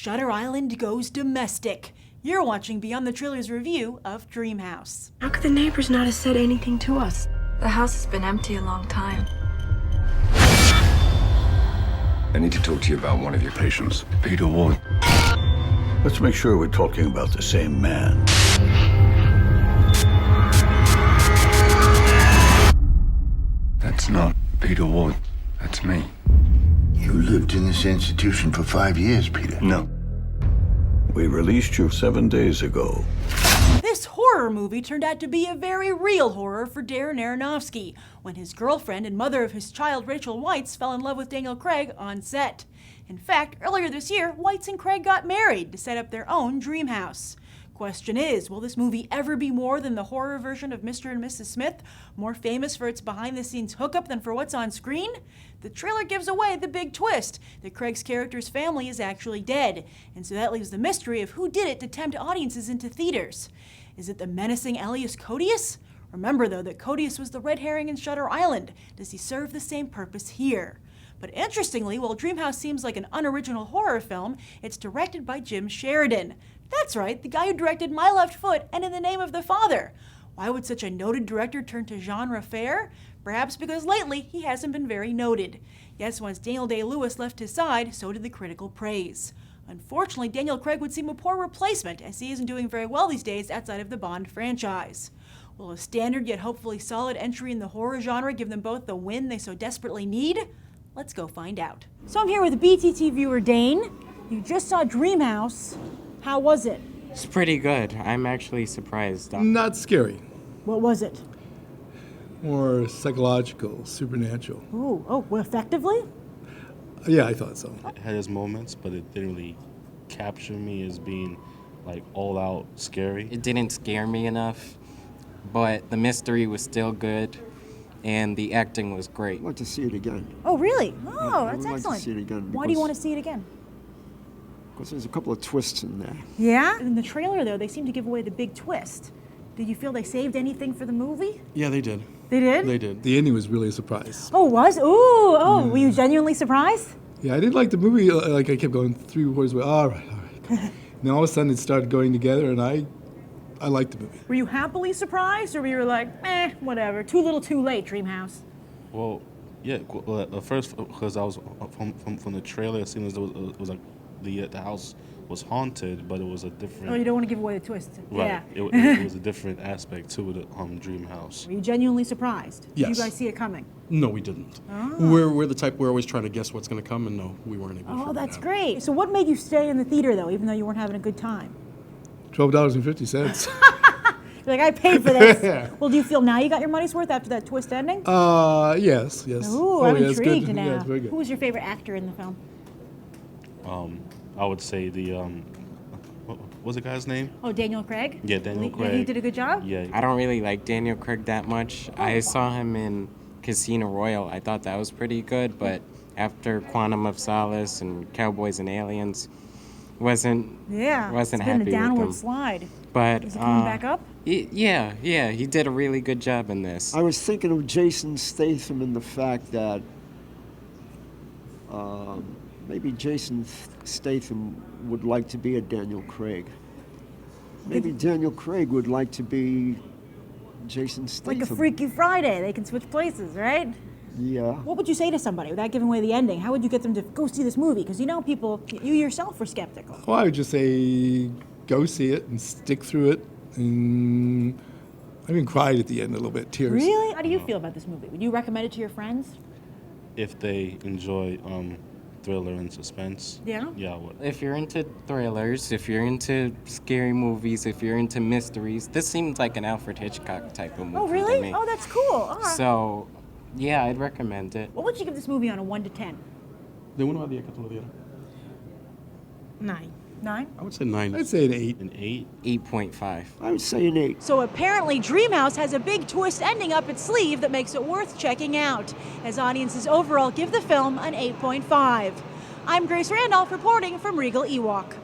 Shutter Island goes domestic. You're watching Beyond the Trailers review of Dreamhouse. How could the neighbors not have said anything to us? The house has been empty a long time. I need to talk to you about one of your patients, Peter Ward. Let's make sure we're talking about the same man. That's not Peter Ward. That's me. You lived in this institution for 5 years, Peter. No. We released you 7 days ago. This horror movie turned out to be a very real horror for Darren Aronofsky when his girlfriend and mother of his child, Rachel Weisz, fell in love with Daniel Craig on set. In fact, earlier this year, Weisz and Craig got married to set up their own dream house. Question is, will this movie ever be more than the horror version of Mr. and Mrs. Smith, more famous for its behind-the-scenes hookup than for what's on screen? The trailer gives away the big twist, that Craig's character's family is actually dead, and so that leaves the mystery of who did it to tempt audiences into theaters. Is it the menacing Elias Koteas? Remember, though, that Koteas was the red herring in Shutter Island. Does he serve the same purpose here? But interestingly, while Dreamhouse seems like an unoriginal horror film, it's directed by Jim Sheridan. That's right, the guy who directed My Left Foot and In the Name of the Father. Why would such a noted director turn to genre fare? Perhaps because lately he hasn't been very noted. Yes, once Daniel Day-Lewis left his side, so did the critical praise. Unfortunately, Daniel Craig would seem a poor replacement, as he isn't doing very well these days outside of the Bond franchise. Will a standard yet hopefully solid entry in the horror genre give them both the win they so desperately need? Let's go find out. So I'm here with BTT viewer Dane. You just saw Dreamhouse. How was it? It's pretty good. I'm actually surprised. Not scary. What was it? More psychological, supernatural. Ooh, well, effectively? Yeah, I thought so. It had its moments, but it didn't really capture me as being like all out scary. It didn't scare me enough, but the mystery was still good, and the acting was great. I'd like to see it again. Oh, really? Oh, I that's would like excellent. to see it again. Why do you want to see it again? Because there's a couple of twists in there. Yeah? In the trailer, though, they seem to give away the big twist. Did you feel they saved anything for the movie? Yeah, they did. They did? They did. The ending was really a surprise. Oh, was? Were you genuinely surprised? Yeah, I didn't like the movie. Like, I kept going 3/4 way. All right. Then all of a sudden it started going together, and I liked the movie. Were you happily surprised, or were you like, whatever, too little too late, Dreamhouse? Well, yeah. At first, because I was from the trailer, it seemed as though it was like the house was haunted, but it was a different. Oh, you don't want to give away the twist. Right. Yeah. It was a different aspect to the dream house. Were you genuinely surprised? Yes. Did you guys see it coming? No, we didn't. Oh. We're the type, we're always trying to guess what's going to come, and no, we weren't able to. Oh, that's great. So what made you stay in the theater, though, even though you weren't having a good time? $12.50. You're like, I paid for this. Well, do you feel now you got your money's worth after that twist ending? Yes. Ooh, I'm yeah, it's intrigued good. now. Yeah, it's very good. Who was your favorite actor in the film? I would say the what was the guy's name? Oh, Daniel Craig? Yeah, Daniel Craig. Yeah, he did a good job? Yeah. I don't really like Daniel Craig that much. I saw him in Casino Royale. I thought that was pretty good, but after Quantum of Solace and Cowboys and Aliens, wasn't it's happy been a with downward him. slide. But Is it coming back up? Yeah, he did a really good job in this. I was thinking of Jason Statham and the fact that maybe Jason Statham would like to be a Daniel Craig. Maybe Daniel Craig would like to be Jason Statham. Like a Freaky Friday. They can switch places, right? Yeah. What would you say to somebody without giving away the ending? How would you get them to go see this movie? Because you know people, you yourself were skeptical. Well, I would just say go see it and stick through it. And I even cried at the end a little bit, tears. Really? How do you feel about this movie? Would you recommend it to your friends? If they enjoy thriller and suspense. Yeah? Yeah, I would. If you're into thrillers, if you're into scary movies, if you're into mysteries, this seems like an Alfred Hitchcock type of movie. Oh, to really? me. Oh, that's cool. All right. So, yeah, I'd recommend it. What would you give this movie on a 1 to 10? ¿De 1 a 10 qué tú le dieras? 9. 9? I would say 9. I'd say an 8. An 8? 8.5. I would say an 8. So apparently Dreamhouse has a big twist ending up its sleeve that makes it worth checking out, as audiences overall give the film an 8.5. I'm Grace Randolph reporting from Regal Ewok.